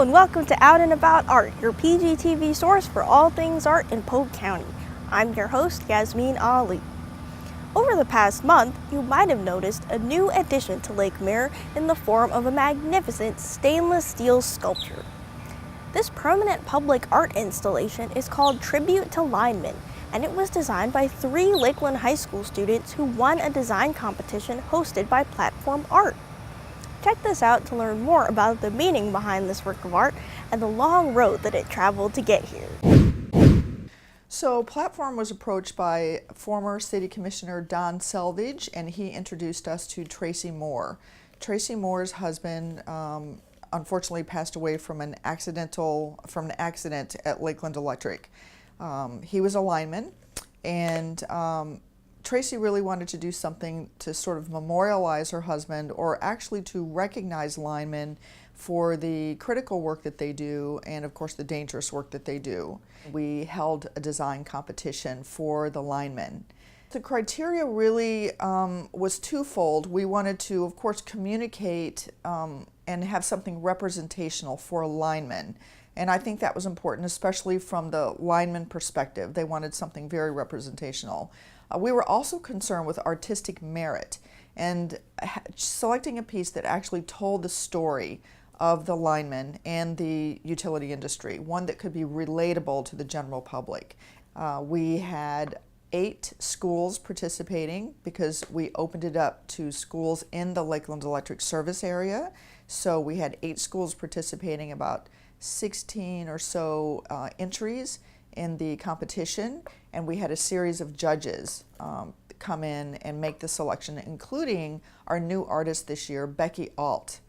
and welcome to Out and About Art, your PGTV source for all things art in Polk County. I'm your host, Yasmin Ali. Over the past month, you might have noticed a new addition to Lake Mirror in the form of a magnificent stainless steel sculpture. This permanent public art installation is called Tribute to Linemen, and it was designed by 3 Lakeland High School students who won a design competition hosted by Platform Art. Check this out to learn more about the meaning behind this work of art and the long road that it traveled to get here. So Platform was approached by former City Commissioner Don Selvage, and he introduced us to Tracy Moore. Tracy Moore's husband unfortunately passed away from an accident at Lakeland Electric. He was a lineman, and Tracy really wanted to do something to sort of memorialize her husband, or actually to recognize linemen for the critical work that they do and of course the dangerous work that they do. We held a design competition for the linemen. The criteria really was twofold. We wanted to, of course, communicate and have something representational for linemen. And I think that was important, especially from the lineman perspective. They wanted something very representational. We were also concerned with artistic merit and selecting a piece that actually told the story of the linemen and the utility industry, one that could be relatable to the general public. We had 8 schools participating because we opened it up to schools in the Lakeland Electric service area. So we had 8 schools participating, about 16 or so entries in the competition, and we had a series of judges come in and make the selection, including our new artist this year, Becky Alt.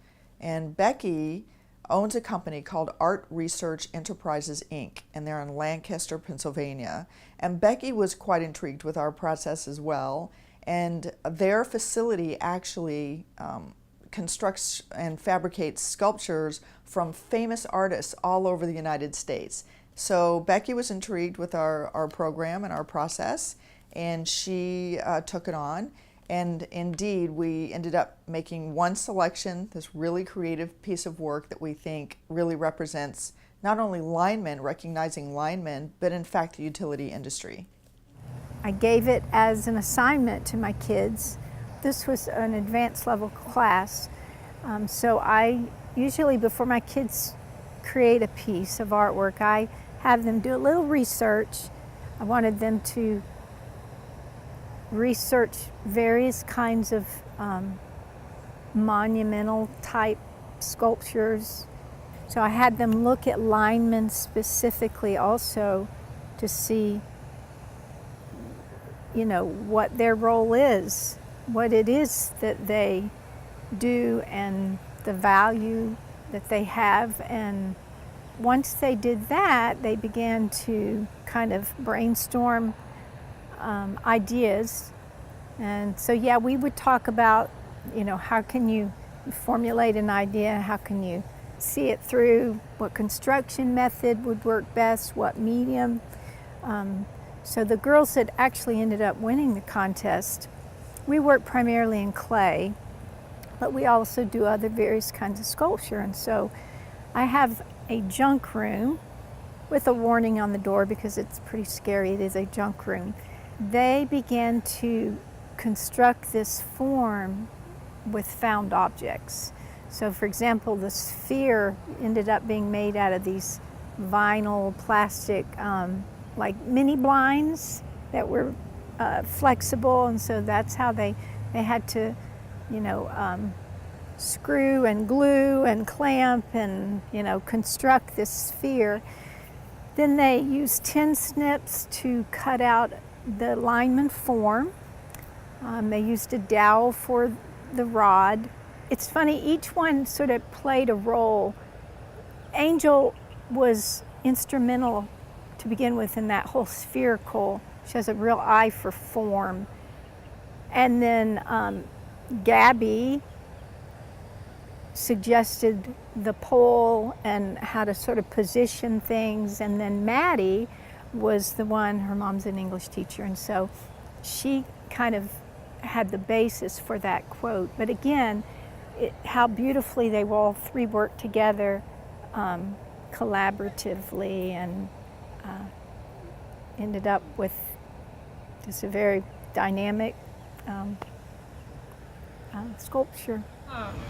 And Becky owns a company called Art Research Enterprises, Inc., and they're in Lancaster, Pennsylvania. And Becky was quite intrigued with our process as well, and their facility actually constructs and fabricates sculptures from famous artists all over the United States. So Becky was intrigued with our program and our process, and she took it on. And indeed, we ended up making one selection, this really creative piece of work that we think really represents not only linemen, recognizing linemen, but in fact the utility industry. I gave it as an assignment to my kids. This was an advanced level class. So I usually, before my kids create a piece of artwork, I have them do a little research. I wanted them to research various kinds of monumental type sculptures. So I had them look at linemen specifically also to see, you know, what their role is, what it is that they do and the value that they have. And once they did that, they began to kind of brainstorm ideas. And so, yeah, we would talk about, you know, how can you formulate an idea, how can you see it through, what construction method would work best, what medium. So the girls that actually ended up winning the contest, we work primarily in clay, but we also do other various kinds of sculpture. And so I have a junk room with a warning on the door because it's pretty scary. It is a junk room. They began to construct this form with found objects. So for example, the sphere ended up being made out of these vinyl plastic like mini blinds that were flexible, and so that's how they had to, you know, screw and glue and clamp and, you know, construct this sphere. Then they used tin snips to cut out the lineman form. They used a dowel for the rod. It's funny, each one sort of played a role. Angel was instrumental to begin with in that whole spherical. She has a real eye for form. And then Gabby suggested the pole and how to sort of position things. And then Maddie was the one, her mom's an English teacher, and so she kind of had the basis for that quote. But again, how beautifully they all 3 worked together collaboratively, and ended up with just a very dynamic sculpture.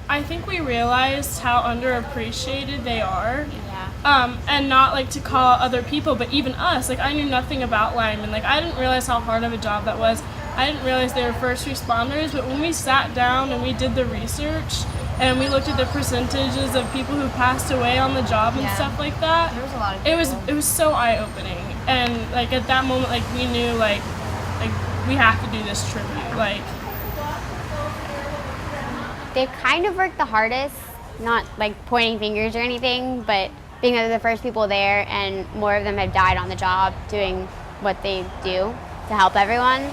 I think we realized how underappreciated they are. Yeah. And not like to call out other people, but even us. Like, I knew nothing about linemen. Like, I didn't realize how hard of a job that was. I didn't realize they were first responders, but when we sat down and we did the research and we looked at the percentages of people who passed away on the job and stuff like that, There was a lot of it was so eye-opening. And like at that moment, like we knew like we have to do this tribute. Like, they kind of worked the hardest, not like pointing fingers or anything, but being that they're the first people there and more of them have died on the job doing what they do to help everyone.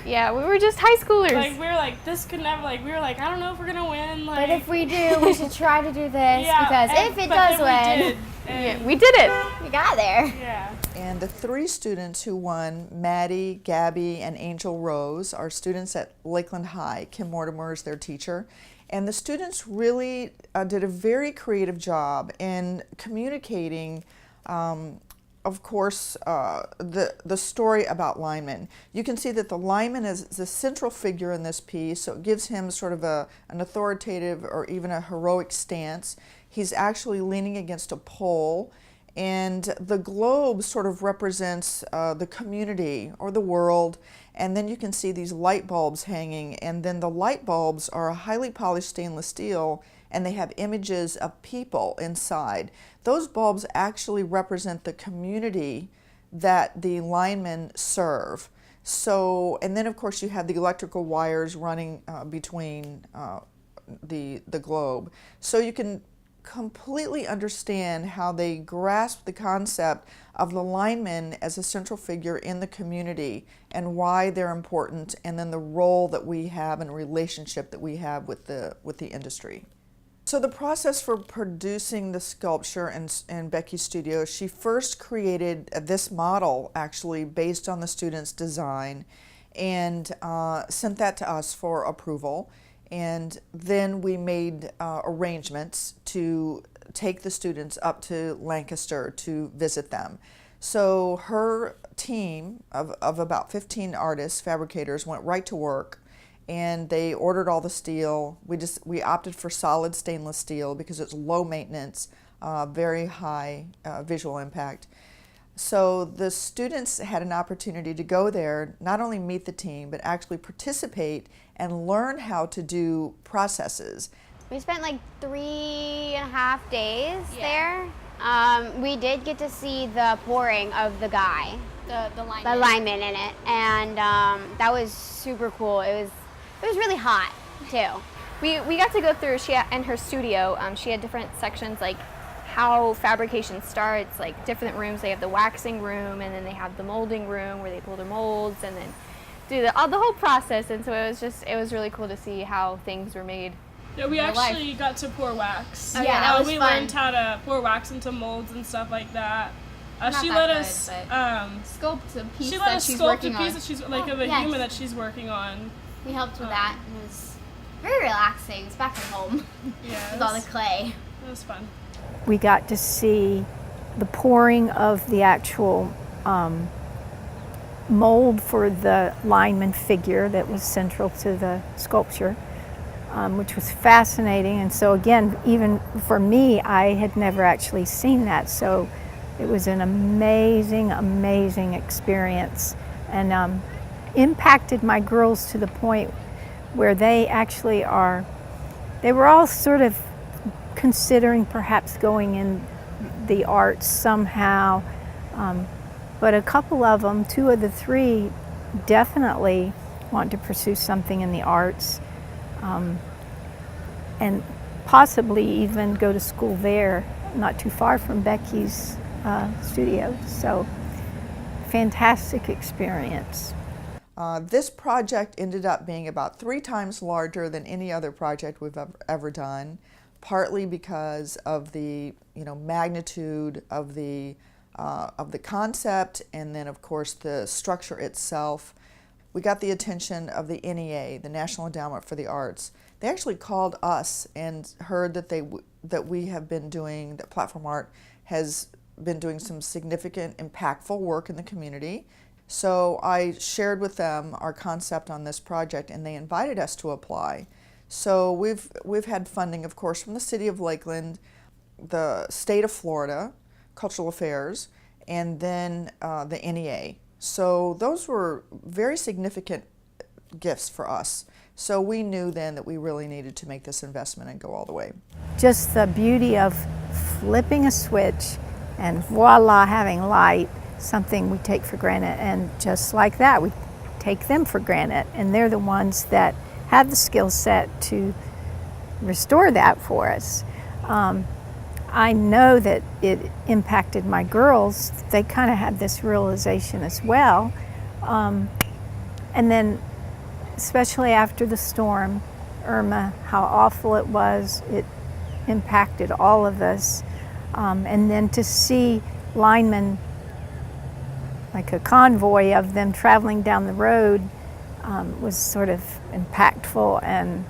Yeah, we were just high schoolers. like we were like, this could never, like we were like, I don't know if we're gonna win. Like, But if we do, we should try to do this yeah, because and- if it but does then we win, did, and, we did it. we got there. yeah. And the 3 students who won, Maddie, Gabby, and Angel Rose, are students at Lakeland High. Kim Mortimer is their teacher. And the students really did a very creative job in communicating, of course, the story about Linemen. You can see that the lineman is the central figure in this piece, so it gives him sort of an authoritative or even a heroic stance. He's actually leaning against a pole, and the globe sort of represents the community or the world. And then you can see these light bulbs hanging, and then the light bulbs are a highly polished stainless steel, and they have images of people inside. Those bulbs actually represent the community that the linemen serve. So, and then of course you have the electrical wires running between the globe. So you can completely understand how they grasp the concept of the linemen as a central figure in the community and why they're important, and then the role that we have and relationship that we have with the industry. So the process for producing the sculpture in Becky's studio, she first created this model actually based on the student's design and sent that to us for approval. And then we made arrangements to take the students up to Lancaster to visit them. So her team of about 15 artists, fabricators, went right to work, and they ordered all the steel. We opted for solid stainless steel because it's low maintenance, very high visual impact. So the students had an opportunity to go there, not only meet the team, but actually participate and learn how to do processes. We spent like 3.5 days there. We did get to see the pouring of the guy, The lineman in it, and that was super cool. It was really hot too. We got to go through, in her studio, she had different sections, like how fabrication starts, like different rooms. They have the waxing room, and then they have the molding room where they pull their molds and then do the whole process. And so it was really cool to see how things were made. Yeah, we actually got to pour wax. Oh, yeah, that was we fun. learned how to pour wax into molds and stuff like that. She that let good, us Sculpt a piece she let that us she's sculpt working a piece on. that she's like of a yes. human that she's working on. We helped with that. It was very relaxing. It's back at home Yeah, with all the clay. it was fun. We got to see the pouring of the actual mold for the lineman figure that was central to the sculpture, which was fascinating. And so again, even for me, I had never actually seen that. So it was an amazing, amazing experience, and impacted my girls to the point where they actually they were all sort of considering perhaps going in the arts somehow, but a couple of them, 2 of the 3, definitely want to pursue something in the arts, and possibly even go to school there, not too far from Becky's studio. So, fantastic experience. This project ended up being about 3 times larger than any other project we've ever done, partly because of the magnitude of the concept, and then of course the structure itself. we got the attention of the NEA, the National Endowment for the Arts. They actually called us and heard that that we have been doing, that Platform Art has been doing some significant, impactful work in the community. So I shared with them our concept on this project, and they invited us to apply. So we've had funding, of course, from the City of Lakeland, the State of Florida, Cultural Affairs, and then the NEA. So those were very significant gifts for us. So we knew then that we really needed to make this investment and go all the way. Just the beauty of flipping a switch and voila, having light, something we take for granted. And just like that, we take them for granted. And they're the ones that have the skill set to restore that for us. I know that it impacted my girls. They kind of had this realization as well. And then, especially after the storm, Irma, how awful it was. It impacted all of us. And then to see linemen, like a convoy of them traveling down the road, was sort of impactful and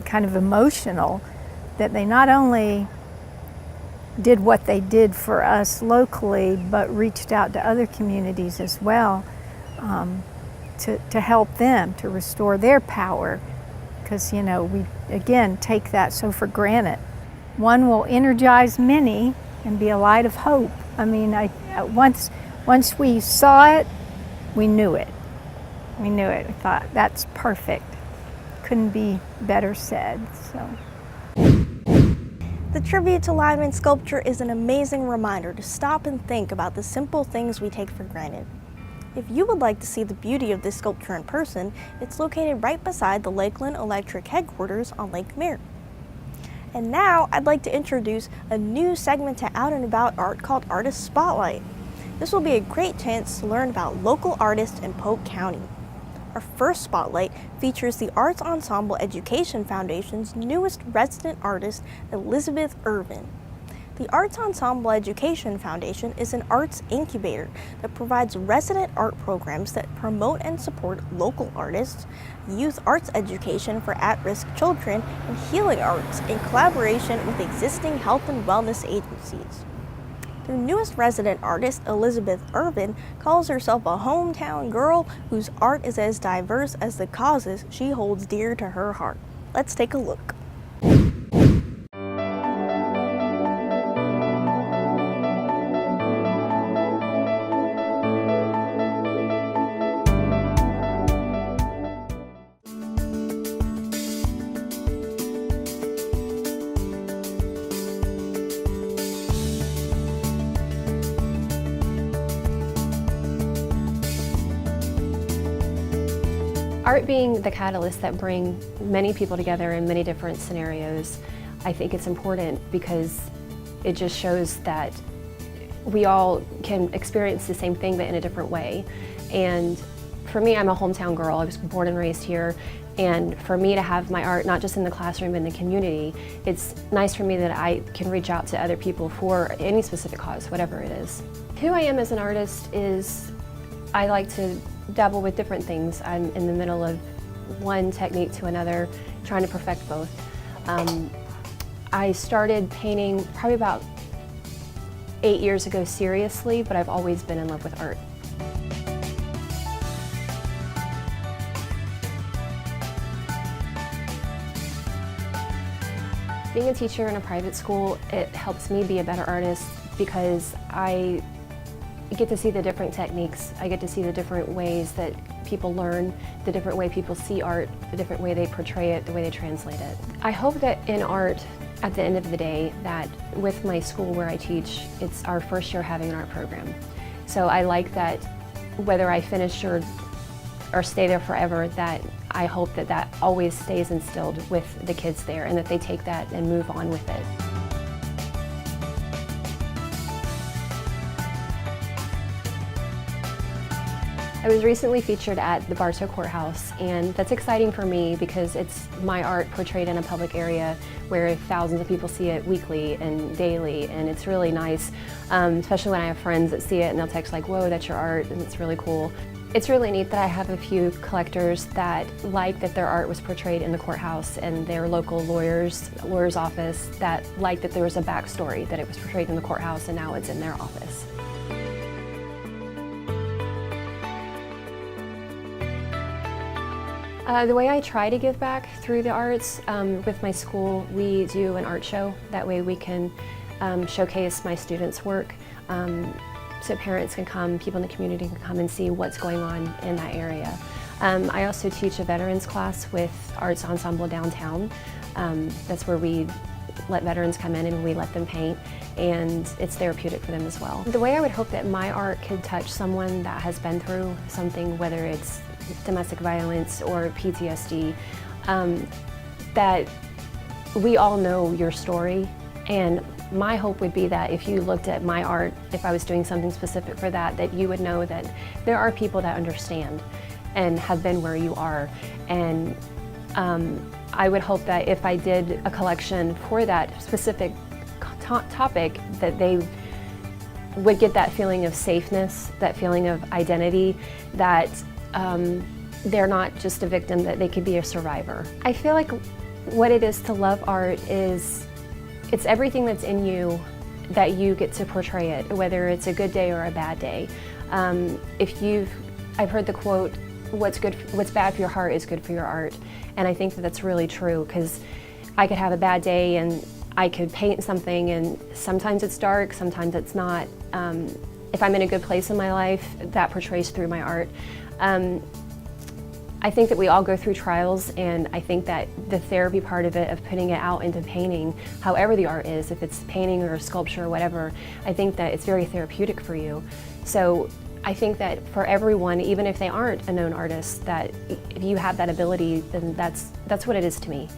kind of emotional, that they not only did what they did for us locally, but reached out to other communities as well, to help them, to restore their power. Because, you know, we, again, take that so for granted. One will energize many and be a light of hope. I mean, once we saw it, we knew it. We knew it. We thought, that's perfect. Couldn't be better said, so. The tribute to Linemen sculpture is an amazing reminder to stop and think about the simple things we take for granted. If you would like to see the beauty of this sculpture in person, it's located right beside the Lakeland Electric headquarters on Lake Mirror. And now I'd like to introduce a new segment to Out and About Art called Artist Spotlight. This will be a great chance to learn about local artists in Polk County. Our first spotlight features the Arts Ensemble Education Foundation's newest resident artist, Elizabeth Ervin. The Arts Ensemble Education Foundation is an arts incubator that provides resident art programs that promote and support local artists, youth arts education for at-risk children, and healing arts in collaboration with existing health and wellness agencies. Their newest resident artist, Elizabeth Ervin, calls herself a hometown girl whose art is as diverse as the causes she holds dear to her heart. Let's take a look. Art being the catalyst that bring many people together in many different scenarios, I think it's important because it just shows that we all can experience the same thing but in a different way. And for me, I'm a hometown girl. I was born and raised here. And for me to have my art not just in the classroom but in the community, it's nice for me that I can reach out to other people for any specific cause, whatever it is. Who I am as an artist is I like to dabble with different things. I'm in the middle of one technique to another, trying to perfect both. I started painting probably about 8 years ago seriously, but I've always been in love with art. Being a teacher in a private school, it helps me be a better artist because I get to see the different techniques. I get to see the different ways that people learn, the different way people see art, the different way they portray it, the way they translate it. I hope that in art, at the end of the day, that with my school where I teach, it's our first year having an art program. So I like that whether I finish or stay there forever, that I hope that that always stays instilled with the kids there and that they take that and move on with it. I was recently featured at the Bartow Courthouse, and that's exciting for me because it's my art portrayed in a public area where thousands of people see it weekly and daily, and it's really nice, especially when I have friends that see it and they'll text like, whoa, that's your art, and it's really cool. It's really neat that I have a few collectors that like that their art was portrayed in the courthouse and their local lawyer's office, that like that there was a backstory, that it was portrayed in the courthouse and now it's in their office. The way I try to give back through the arts, with my school, we do an art show. That way we can showcase my students' work. So parents can come, people in the community can come and see what's going on in that area. I also teach a veterans class with Arts Ensemble downtown. That's where we let veterans come in and we let them paint, and it's therapeutic for them as well. The way I would hope that my art could touch someone that has been through something, whether it's domestic violence or PTSD, that we all know your story, and my hope would be that if you looked at my art, if I was doing something specific for that, that you would know that there are people that understand and have been where you are. And I would hope that if I did a collection for that specific topic, that they would get that feeling of safeness, that feeling of identity, that they're not just a victim, that they could be a survivor. I feel like what it is to love art is it's everything that's in you that you get to portray it, whether it's a good day or a bad day. I've heard the quote, what's bad for your heart is good for your art. And I think that that's really true, because I could have a bad day and I could paint something and sometimes it's dark, sometimes it's not. If I'm in a good place in my life, that portrays through my art. I think that we all go through trials, and I think that the therapy part of it, of putting it out into painting, however the art is, if it's painting or sculpture or whatever, I think that it's very therapeutic for you. So I think that for everyone, even if they aren't a known artist, that if you have that ability, then that's what it is to me.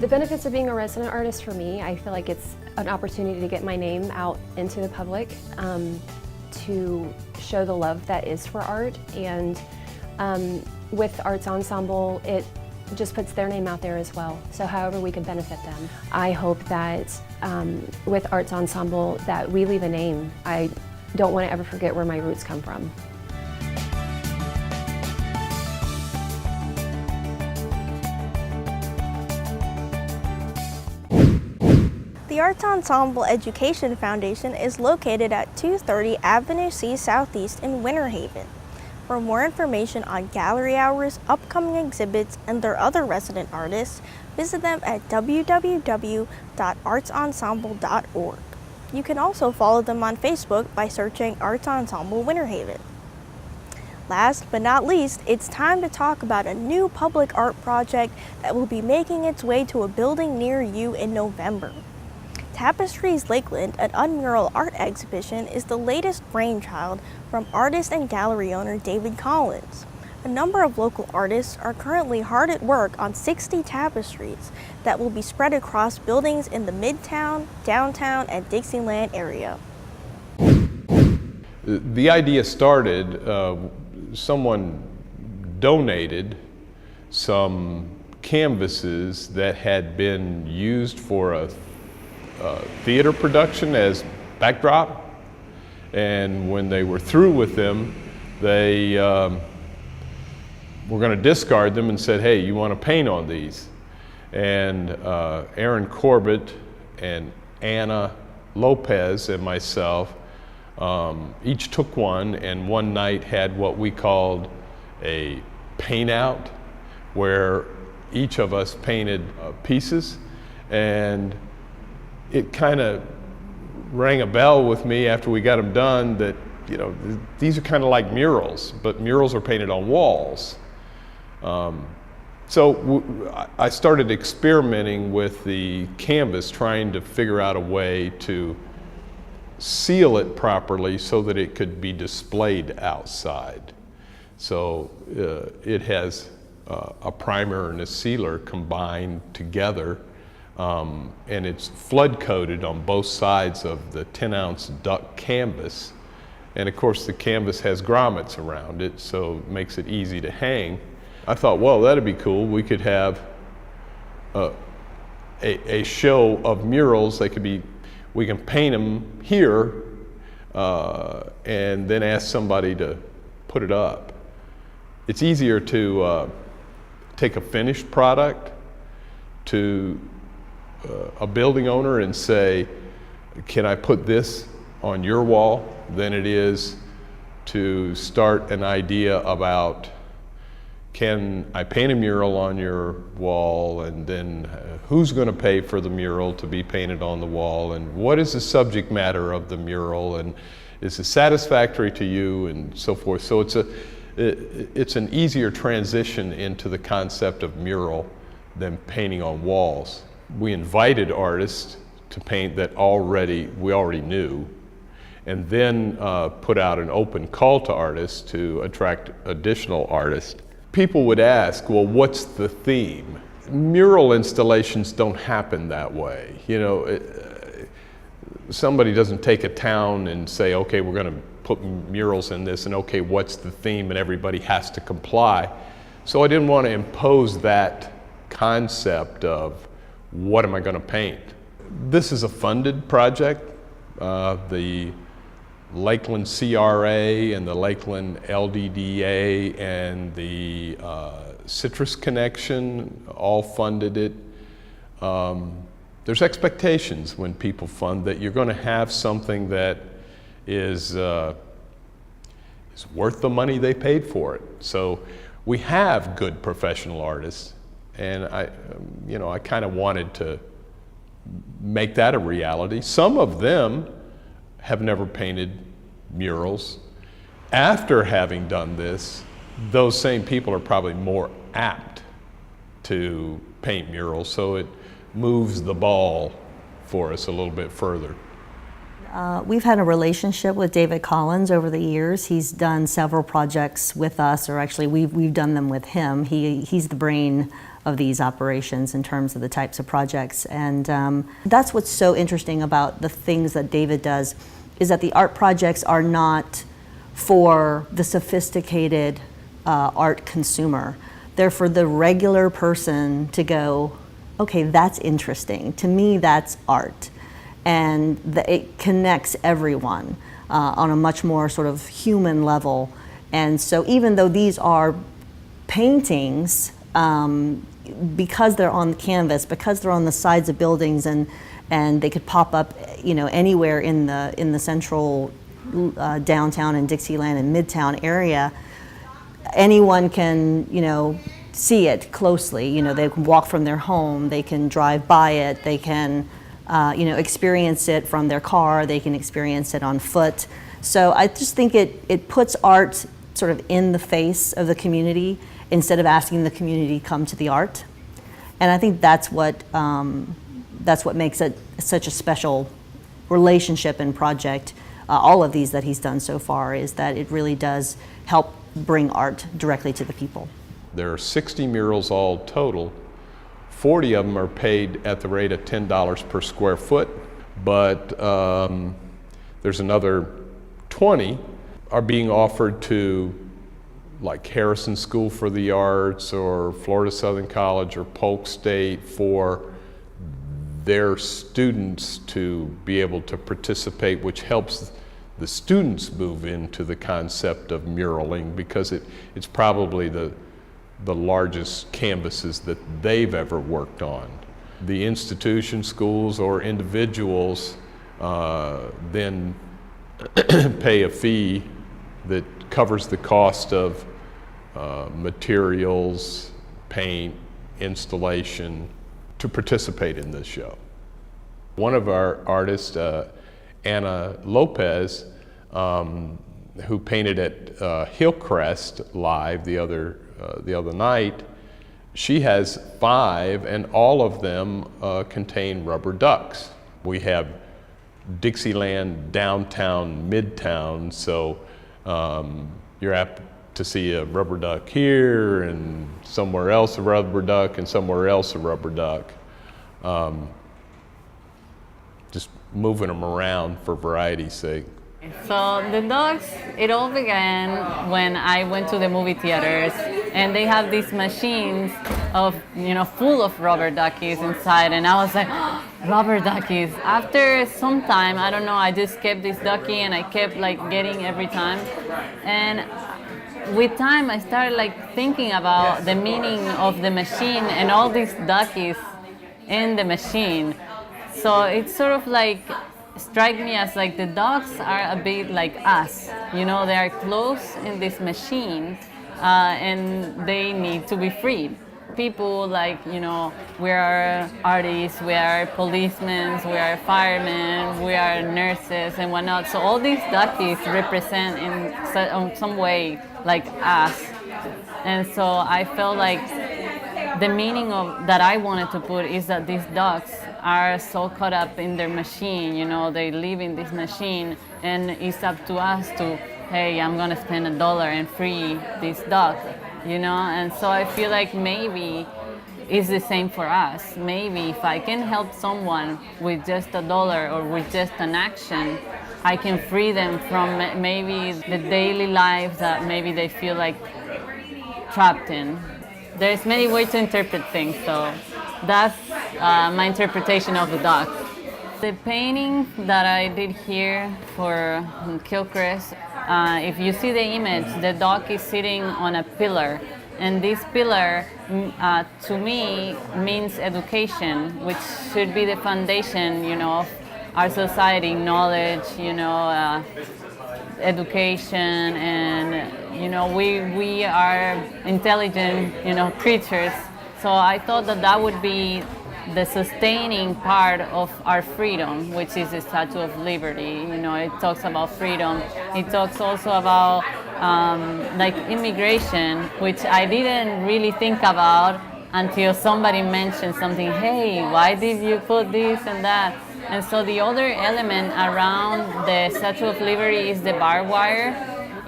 The benefits of being a resident artist for me, I feel like it's an opportunity to get my name out into the public, to show the love that is for art, and with Arts Ensemble, it just puts their name out there as well. So however we can benefit them. I hope that with Arts Ensemble that we leave a name. I don't want to ever forget where my roots come from. The Arts Ensemble Education Foundation is located at 230 Avenue C Southeast in Winter Haven. For more information on gallery hours, upcoming exhibits, and their other resident artists, visit them at www.artsensemble.org. You can also follow them on Facebook by searching Arts Ensemble Winter Haven. Last but not least, it's time to talk about a new public art project that will be making its way to a building near you in November. Tapestries Lakeland, an Unmural Art Exhibition, is the latest brainchild from artist and gallery owner David Collins. A number of local artists are currently hard at work on 60 tapestries that will be spread across buildings in the Midtown, downtown, and Dixieland area. The idea started, someone donated some canvases that had been used for a theater production as backdrop, and when they were through with them, they were going to discard them and said, hey, you want to paint on these? And Aaron Corbett and Anna Lopez and myself each took one, and one night had what we called a paint out, where each of us painted pieces, and it kind of rang a bell with me after we got them done that, you know, these are kind of like murals, but murals are painted on walls. So I started experimenting with the canvas, trying to figure out a way to seal it properly so that it could be displayed outside. So it has a primer and a sealer combined together. And it's flood coated on both sides of the 10-ounce duck canvas. And of course the canvas has grommets around it, so it makes it easy to hang. I thought, well, that'd be cool. We could have a show of murals. We can paint them here and then ask somebody to put it up. It's easier to take a finished product to a building owner and say, can I put this on your wall, than it is to start an idea about, can I paint a mural on your wall, and then who's going to pay for the mural to be painted on the wall, and what is the subject matter of the mural, and is it satisfactory to you, and so forth. So it's an easier transition into the concept of mural than painting on walls. We invited artists to paint that we already knew, and then put out an open call to artists to attract additional artists. People would ask, well, what's the theme? Mural installations don't happen that way. You know, somebody doesn't take a town and say, okay, we're going to put murals in this, and okay, what's the theme, and everybody has to comply. So I didn't want to impose that concept of what am I going to paint. This is a funded project. The Lakeland CRA and the Lakeland LDDA and the Citrus Connection all funded it. There's expectations when people fund that you're going to have something that is worth the money they paid for it. So we have good professional artists, and I kind of wanted to make that a reality. Some of them have never painted murals. After having done this, those same people are probably more apt to paint murals, so it moves the ball for us a little bit further. We've had a relationship with David Collins over the years. He's done several projects with us, or actually we've done them with him. He's the brain of these operations in terms of the types of projects. And that's what's so interesting about the things that David does, is that the art projects are not for the sophisticated art consumer. They're for the regular person to go, okay, that's interesting. To me, that's art. And it connects everyone on a much more sort of human level. And so even though these are paintings, because they're on the canvas, because they're on the sides of buildings, and they could pop up, anywhere in the central downtown and Dixieland and Midtown area, anyone can, see it closely. They can walk from their home, they can drive by it, they can, experience it from their car, they can experience it on foot. So I just think it puts art sort of in the face of the community instead of asking the community to come to the art. And I think that's what makes it such a special relationship and project. All of these that he's done so far is that it really does help bring art directly to the people. There are 60 murals all total. 40 of them are paid at the rate of $10 per square foot, but there's another 20 are being offered to like Harrison School for the Arts or Florida Southern College or Polk State for their students to be able to participate, which helps the students move into the concept of muraling, because it's probably the largest canvases that they've ever worked on. The institution, schools, or individuals then pay a fee that covers the cost of materials, paint, installation, to participate in this show. One of our artists, Anna Lopez, who painted at Hillcrest Live the other night, she has 5, and all of them contain rubber ducks. We have Dixieland, downtown, Midtown, so you're apt to see a rubber duck here, and somewhere else a rubber duck, and somewhere else a rubber duck. Just moving them around for variety's sake. So the dogs, it all began when I went to the movie theaters and they have these machines of, full of rubber duckies inside, and I was like, oh, rubber duckies. After some time, I don't know, I just kept this ducky and I kept like getting every time, and with time I started like thinking about the meaning of the machine and all these duckies in the machine. So it sort of like struck me as like the dogs are a bit like us, they are close in this machine, and they need to be freed. People like, we are artists, we are policemen, we are firemen, we are nurses and whatnot. So all these duckies represent in some way like us. And so I felt like the meaning of that I wanted to put is that these dogs are so caught up in their machine, they live in this machine, and it's up to us to, hey, I'm gonna spend $1 and free this dog, and so I feel like maybe it's the same for us. Maybe if I can help someone with just $1 or with just an action, I can free them from maybe the daily lives that maybe they feel like trapped in. There's many ways to interpret things, so that's my interpretation of the dog. The painting that I did here for Kilchrist, if you see the image, the dog is sitting on a pillar, and this pillar to me means education, which should be the foundation, of our society, knowledge, education, and we are intelligent, creatures. So I thought that would be the sustaining part of our freedom, which is the Statue of Liberty. It talks about freedom. It talks also about like immigration, which I didn't really think about until somebody mentioned something. Hey, why did you put this and that? And so the other element around the Statue of Liberty is the barbed wire.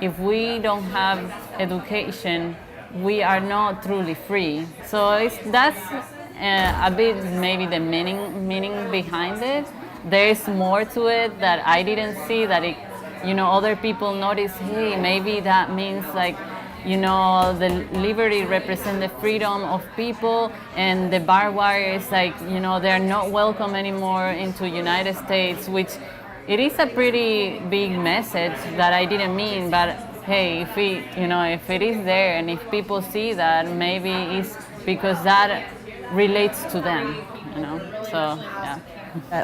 If we don't have education, we are not truly free. So that's a bit maybe the meaning behind it. There is more to it that I didn't see, that other people notice, hey, maybe that means like, the liberty represents the freedom of people, and the barbed wire is like, they're not welcome anymore into United States, which it is a pretty big message that I didn't mean, but hey, if it is there and if people see that, maybe it's because that relates to them, so yeah.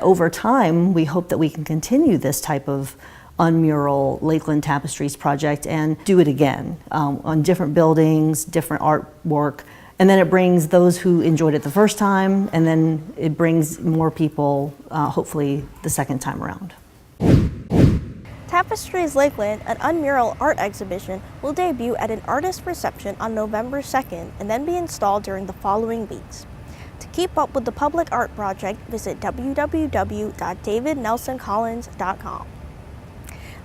Over time, we hope that we can continue this type of Unmural Lakeland Tapestries project and do it again on different buildings, different artwork, and then it brings those who enjoyed it the first time, and then it brings more people, hopefully, the second time around. Tapestries Lakeland, an Unmural Art Exhibition, will debut at an artist reception on November 2nd and then be installed during the following weeks. To keep up with the public art project, visit www.davidnelsoncollins.com.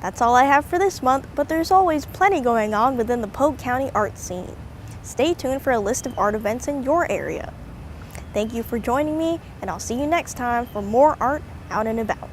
That's all I have for this month, but there's always plenty going on within the Polk County art scene. Stay tuned for a list of art events in your area. Thank you for joining me, and I'll see you next time for more art out and about.